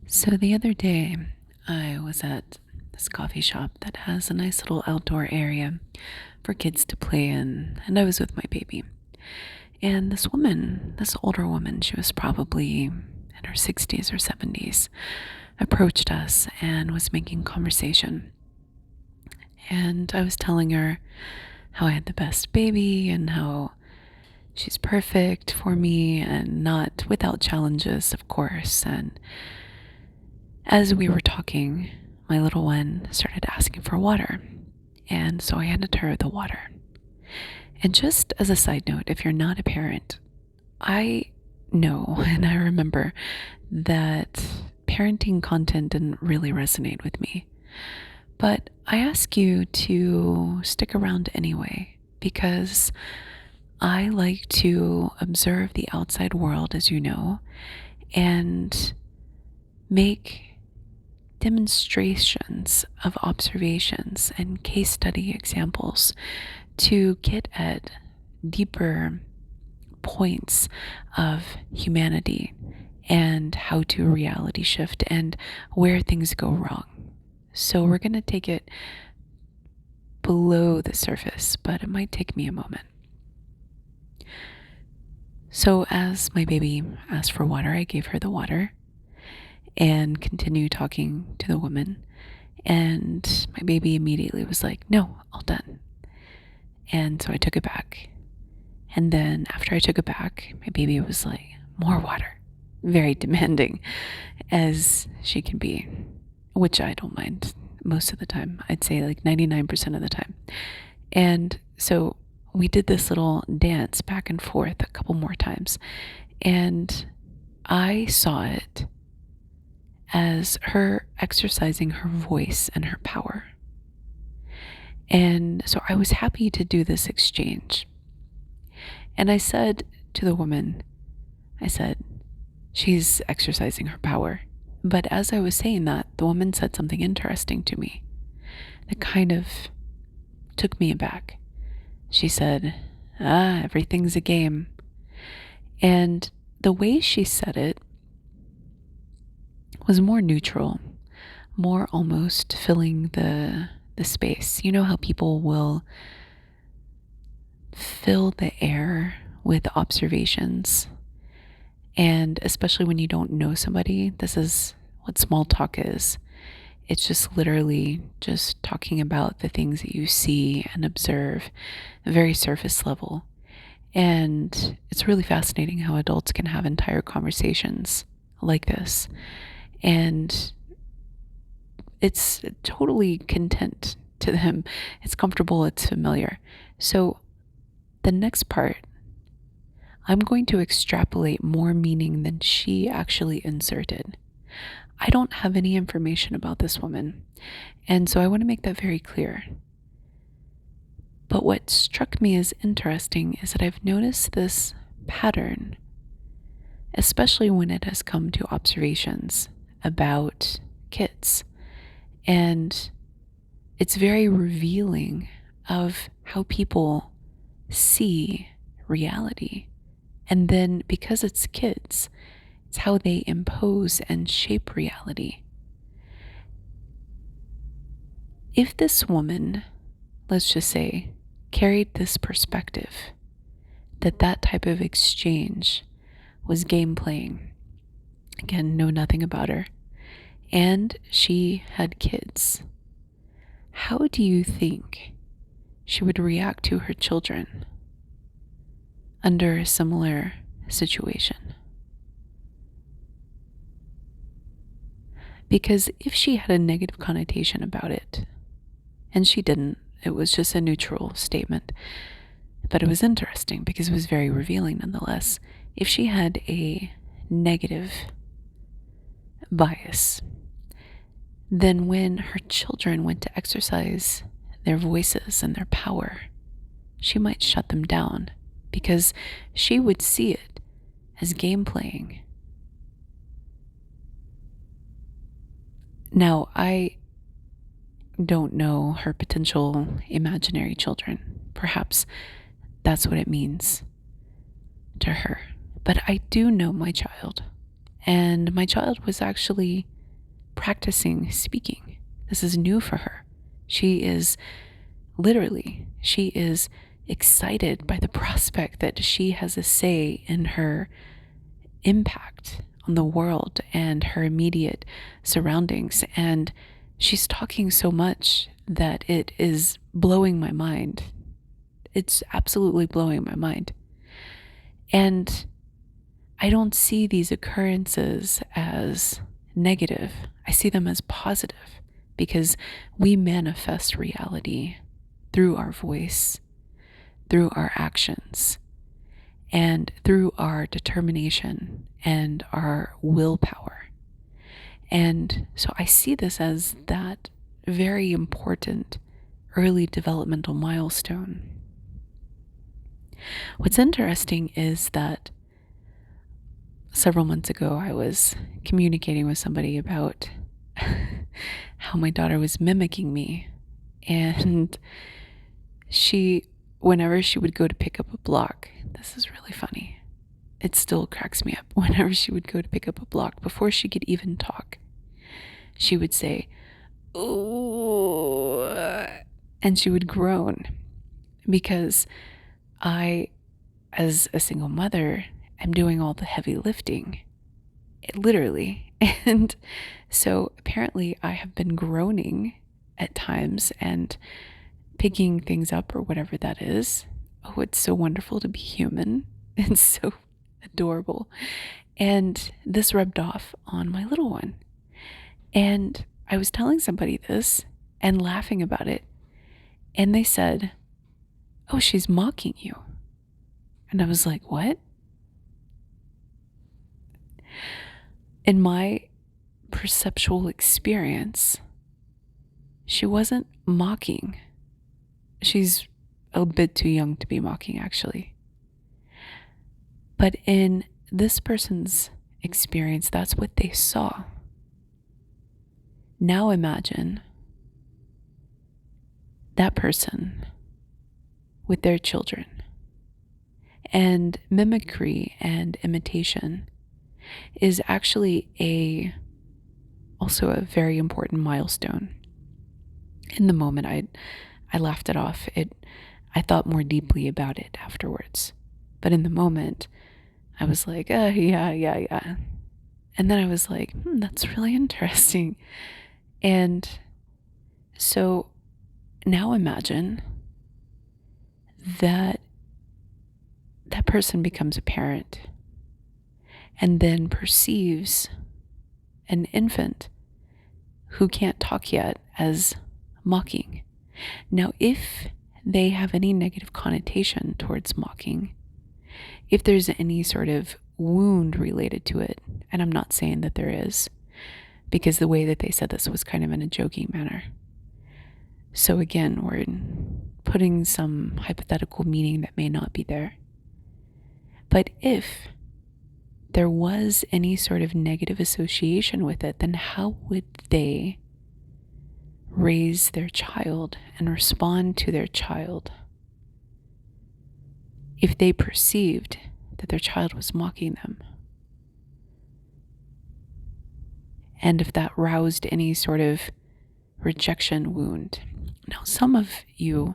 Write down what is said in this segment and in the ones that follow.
So the other day, I was at this coffee shop that has a nice little outdoor area for kids to play in, and I was with my baby. And this woman, this older woman, she was probably in her 60s or 70s, approached us and was making conversation. And I was telling her how I had the best baby and how she's perfect for me and not without challenges, of course. And as we were talking, my little one started asking for water, and so I handed her the water. And just as a side note, if you're not a parent, I know and I remember that parenting content didn't really resonate with me. But I ask you to stick around anyway, because I like to observe the outside world, as you know, and make demonstrations of observations and case study examples to get at deeper points of humanity and how to reality shift and where things go wrong. So we're going to take it below the surface, but it might take me a moment. So as my baby asked for water, I gave her the water and continued talking to the woman. And my baby immediately was like, "No, all done." And so I took it back. And then after I took it back, my baby was like, "More water." Very demanding, as she can be, which I don't mind most of the time. I'd say like 99% of the time. And so we did this little dance back and forth a couple more times. And I saw it as her exercising her voice and her power. And so I was happy to do this exchange. And I said to the woman, I said, "She's exercising her power." But as I was saying that, the woman said something interesting to me that kind of took me aback. She said, "Everything's a game." And the way she said it was more neutral, more almost filling the space. You know how people will fill the air with observations, and especially when you don't know somebody, this is what small talk is. It's just literally just talking about the things that you see and observe, very surface level. And it's really fascinating how adults can have entire conversations like this. And it's totally content to them. It's comfortable, it's familiar. So the next part, I'm going to extrapolate more meaning than she actually inserted. I don't have any information about this woman, and so I want to make that very clear. But what struck me as interesting is that I've noticed this pattern, especially when it has come to observations about kids. And it's very revealing of how people see reality. And then because it's kids, it's how they impose and shape reality. If this woman, let's just say, carried this perspective that that type of exchange was game playing, again, know nothing about her, and she had kids, how do you think she would react to her children under a similar situation? Because if she had a negative connotation about it, and she didn't, it was just a neutral statement, but it was interesting because it was very revealing nonetheless. If she had a negative bias, then when her children went to exercise their voices and their power, she might shut them down because she would see it as game playing. Now, I don't know her potential imaginary children. Perhaps that's what it means to her. But I do know my child. And my child was actually practicing speaking. This is new for her. She is excited by the prospect that she has a say in her impact on the world and her immediate surroundings. And she's talking so much that it is blowing my mind. It's absolutely blowing my mind. And I don't see these occurrences as negative. I see them as positive because we manifest reality through our voice, through our actions, and through our determination and our willpower. And so I see this as that very important early developmental milestone. What's interesting is that several months ago, I was communicating with somebody about how my daughter was mimicking me. And whenever she would go to pick up a block, this is really funny. It still cracks me up. Whenever she would go to pick up a block, before she could even talk, she would say, "Ooh," and she would groan because I, as a single mother, am doing all the heavy lifting, literally. And so apparently I have been groaning at times and picking things up or whatever that is. Oh, it's so wonderful to be human. It's so adorable. And this rubbed off on my little one. And I was telling somebody this and laughing about it. And they said, "Oh, she's mocking you." And I was like, "What?" In my perceptual experience, she wasn't mocking. She's a bit too young to be mocking, actually. But in this person's experience, that's what they saw. Now imagine that person with their children. And mimicry and imitation is actually also a very important milestone. In the moment, I laughed it off. I thought more deeply about it afterwards. But in the moment, I was like, yeah. And then I was like, that's really interesting. And so now imagine that person becomes a parent and then perceives an infant who can't talk yet as mocking. Now, if they have any negative connotation towards mocking, if there's any sort of wound related to it, and I'm not saying that there is, because the way that they said this was kind of in a joking manner. So again, we're putting some hypothetical meaning that may not be there. But if there was any sort of negative association with it, then how would they raise their child and respond to their child if they perceived that their child was mocking them? And if that roused any sort of rejection wound. Now, some of you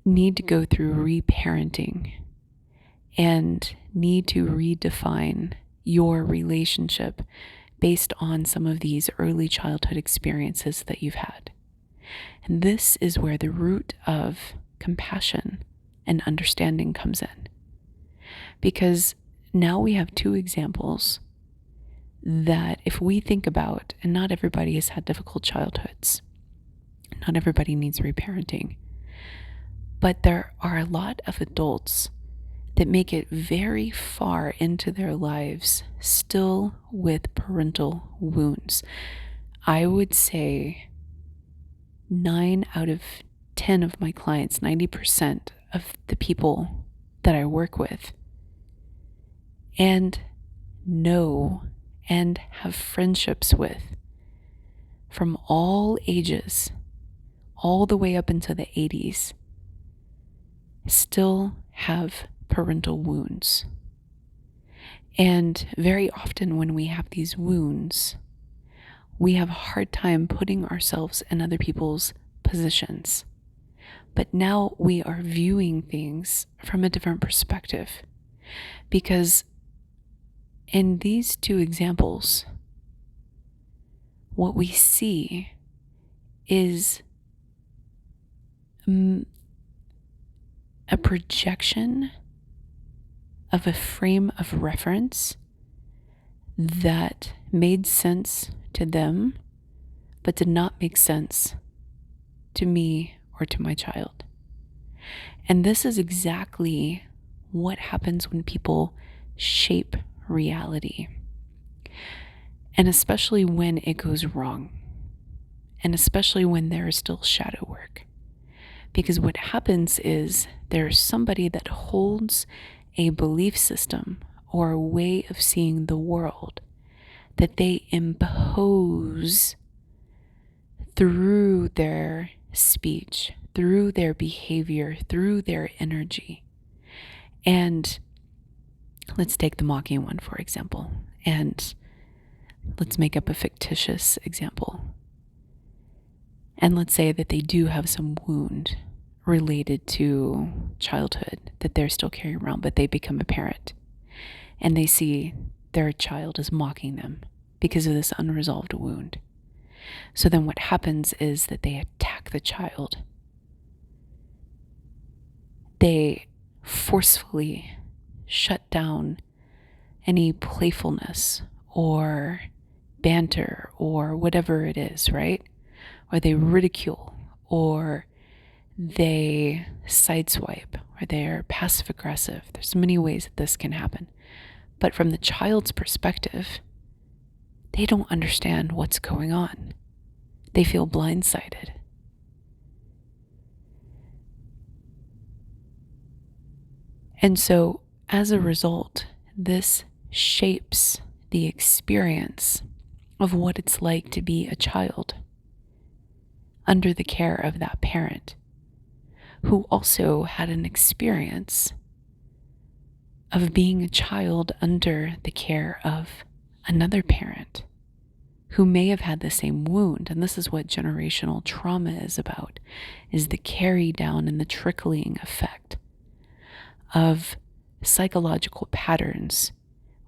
need to go through reparenting and need to redefine your relationship based on some of these early childhood experiences that you've had. And this is where the root of compassion and understanding comes in. Because now we have two examples that if we think about, and not everybody has had difficult childhoods, not everybody needs reparenting, but there are a lot of adults that make it very far into their lives still with parental wounds. I would say 9 out of 10 of my clients, 90% of the people that I work with, and know and have friendships with from all ages, all the way up into the 80s, still have parental wounds. And very often when we have these wounds, we have a hard time putting ourselves in other people's positions. But now we are viewing things from a different perspective. Because in these two examples, what we see is a projection of a frame of reference that made sense to them, but did not make sense to me or to my child. And this is exactly what happens when people shape reality. And especially when it goes wrong. And especially when there is still shadow work. Because what happens is there's somebody that holds a belief system or a way of seeing the world that they impose through their speech, through their behavior, through their energy. And let's take the mocking one, for example, and let's make up a fictitious example. And let's say that they do have some wound related to childhood that they're still carrying around, but they become a parent and they see their child is mocking them because of this unresolved wound. So then what happens is that they attack the child. They forcefully shut down any playfulness or banter or whatever it is, right? Or they ridicule, or they sideswipe, or they're passive aggressive. There's many ways that this can happen. But from the child's perspective, they don't understand what's going on. They feel blindsided. And so, as a result, this shapes the experience of what it's like to be a child under the care of that parent who also had an experience of being a child under the care of another parent who may have had the same wound. And this is what generational trauma is about, is the carry down and the trickling effect of psychological patterns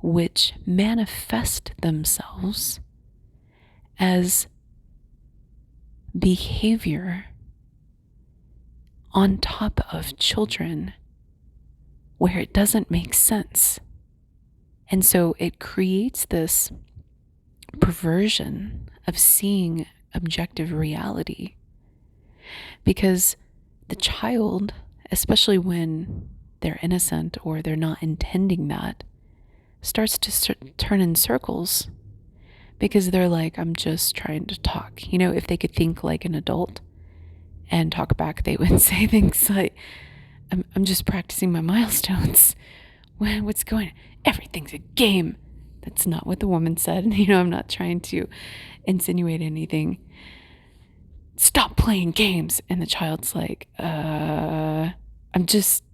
which manifest themselves as behavior on top of children where it doesn't make sense. And so it creates this perversion of seeing objective reality, because the child, especially when they're innocent or they're not intending that, starts to turn in circles because they're like, I'm just trying to talk. You know, if they could think like an adult and talk back, they would say things like, I'm just practicing my milestones. What's going on? Everything's a game. That's not what the woman said. You know, I'm not trying to insinuate anything. Stop playing games. And the child's like, I'm just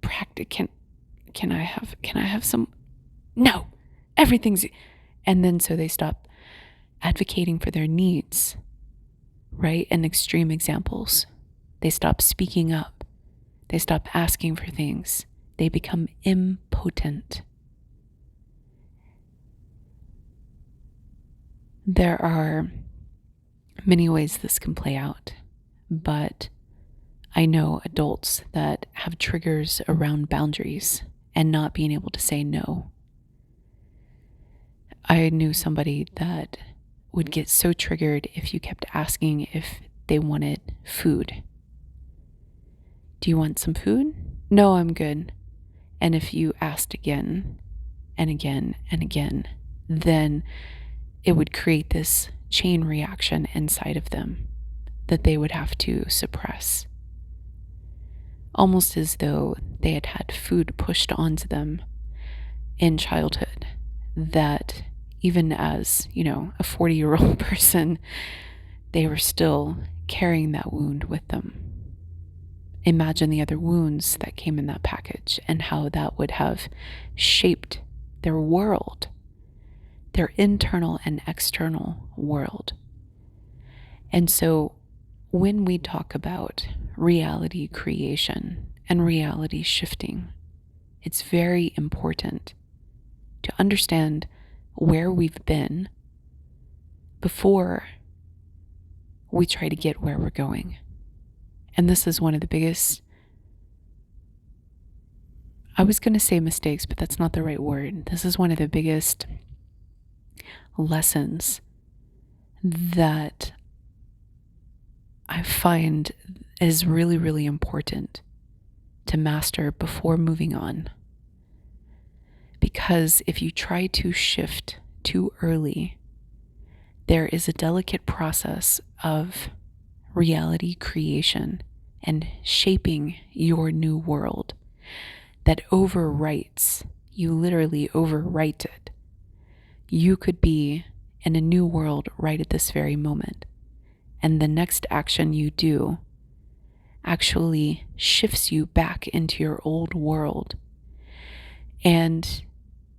practicing. Can I have some? No, everything's. And then so they stop advocating for their needs, right? And extreme examples. They stop speaking up. They stop asking for things. They become impotent. There are many ways this can play out, but I know adults that have triggers around boundaries and not being able to say no. I knew somebody that would get so triggered if you kept asking if they wanted food. Do you want some food? No, I'm good. And if you asked again and again and again, then it would create this chain reaction inside of them that they would have to suppress. Almost as though they had had food pushed onto them in childhood, that even as, you know, a 40-year-old person, they were still carrying that wound with them. Imagine the other wounds that came in that package and how that would have shaped their world their internal and external world. And so when we talk about reality creation and reality shifting, it's very important to understand where we've been before we try to get where we're going. And this is one of the biggest, I was going to say mistakes, but that's not the right word. This is one of the biggest lessons that I find is really, really important to master before moving on. Because if you try to shift too early, there is a delicate process of reality creation and shaping your new world that overwrites. You literally overwrite it. You could be in a new world right at this very moment, and the next action you do actually shifts you back into your old world. And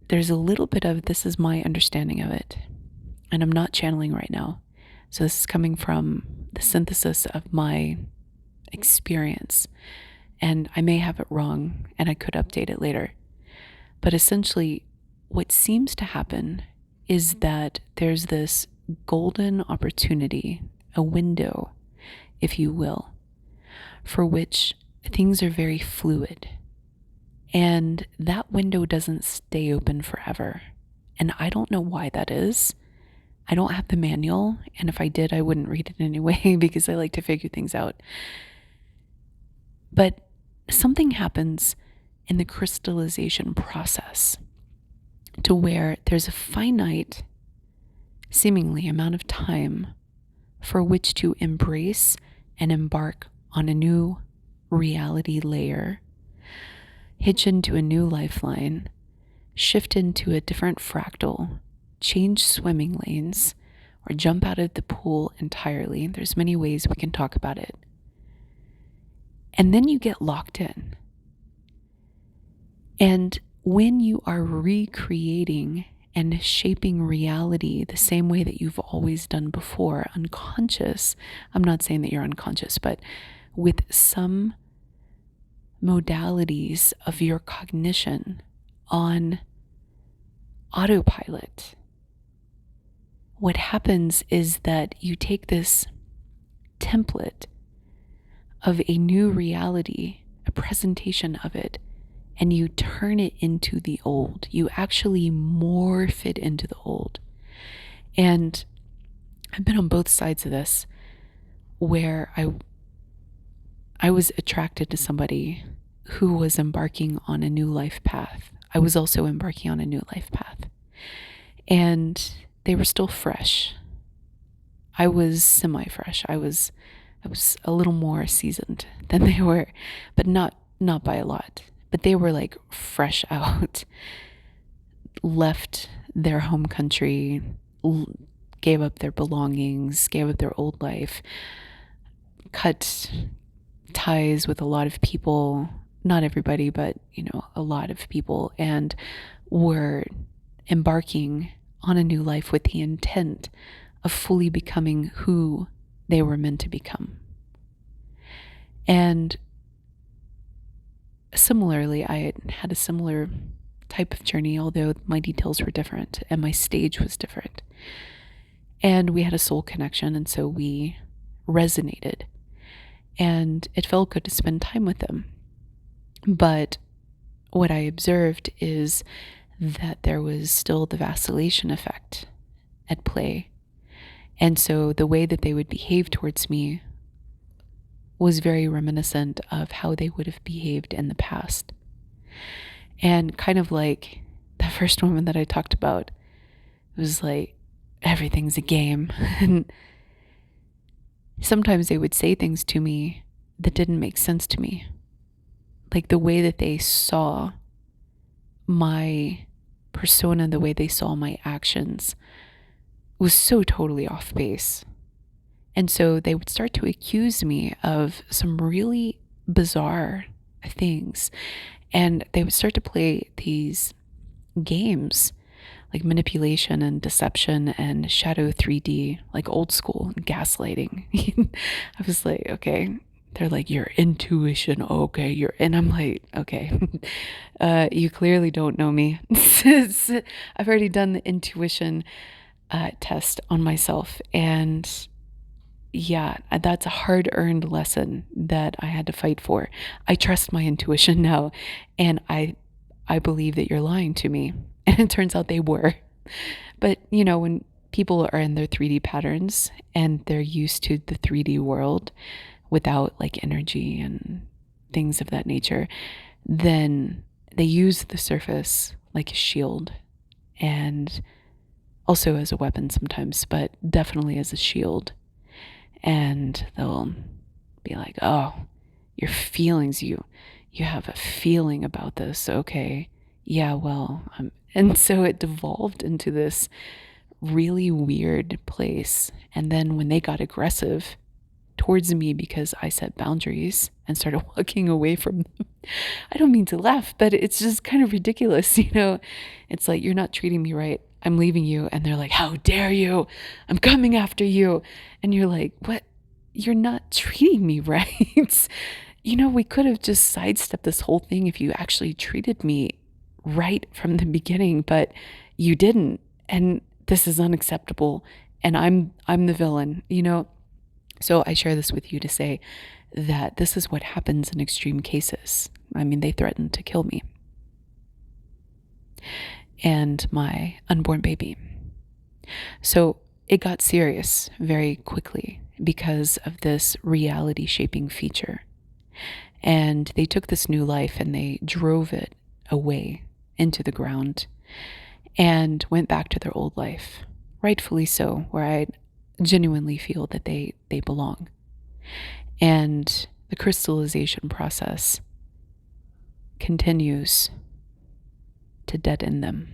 there's a little bit of, this is my understanding of it, and I'm not channeling right now. So this is coming from the synthesis of my experience, and I may have it wrong and I could update it later. But essentially, what seems to happen is that there's this golden opportunity, a window, if you will, for which things are very fluid. And that window doesn't stay open forever. And I don't know why that is. I don't have the manual, and if I did, I wouldn't read it anyway because I like to figure things out. But something happens in the crystallization process to where there's a finite, seemingly, amount of time for which to embrace and embark on a new reality layer, hitch into a new lifeline, shift into a different fractal, change swimming lanes, or jump out of the pool entirely. There's many ways we can talk about it. And then you get locked in. And when you are recreating and shaping reality the same way that you've always done before, unconscious, I'm not saying that you're unconscious, but with some modalities of your cognition on autopilot, what happens is that you take this template of a new reality, a presentation of it, and you turn it into the old. You actually morph it into the old. And I've been on both sides of this, where I was attracted to somebody who was embarking on a new life path. I was also embarking on a new life path. And they were still fresh. I was semi-fresh. I was a little more seasoned than they were, but not by a lot. But they were like fresh out, left their home country, gave up their belongings, gave up their old life, cut ties with a lot of people, not everybody, but a lot of people, and were embarking on a new life with the intent of fully becoming who they were meant to become. And similarly, I had a similar type of journey, although my details were different and my stage was different. And we had a soul connection, and so we resonated. And it felt good to spend time with them. But what I observed is that there was still the vacillation effect at play. And so the way that they would behave towards me was very reminiscent of how they would have behaved in the past. And kind of like the first woman that I talked about, it was like, everything's a game. And sometimes they would say things to me that didn't make sense to me. Like the way that they saw my persona, the way they saw my actions was so totally off base. And so they would start to accuse me of some really bizarre things. And they would start to play these games like manipulation and deception and shadow 3D, like old school gaslighting. I was like, okay. They're like, your intuition. Okay. And I'm like, okay. You clearly don't know me. I've already done the intuition test on myself. And yeah, that's a hard earned lesson that I had to fight for. I trust my intuition now. And I believe that you're lying to me. And it turns out they were. But, when people are in their 3D patterns and they're used to the 3D world without like energy and things of that nature, then they use the surface like a shield and also as a weapon sometimes, but definitely as a shield. And they'll be like, oh, your feelings, you have a feeling about this. Okay. Yeah, well, and so it devolved into this really weird place. And then when they got aggressive towards me because I set boundaries and started walking away from them, I don't mean to laugh, but it's just kind of ridiculous. It's like, you're not treating me right. I'm leaving you. And they're like, how dare you? I'm coming after you. And you're like, what? You're not treating me right. We could have just sidestepped this whole thing if you actually treated me right from the beginning, but you didn't. And this is unacceptable. And I'm the villain, So I share this with you to say that this is what happens in extreme cases. I mean, they threatened to kill me and my unborn baby. So it got serious very quickly because of this reality shaping feature. And they took this new life and they drove it away into the ground and went back to their old life, rightfully so, where I genuinely feel that they belong. And the crystallization process continues to deaden them.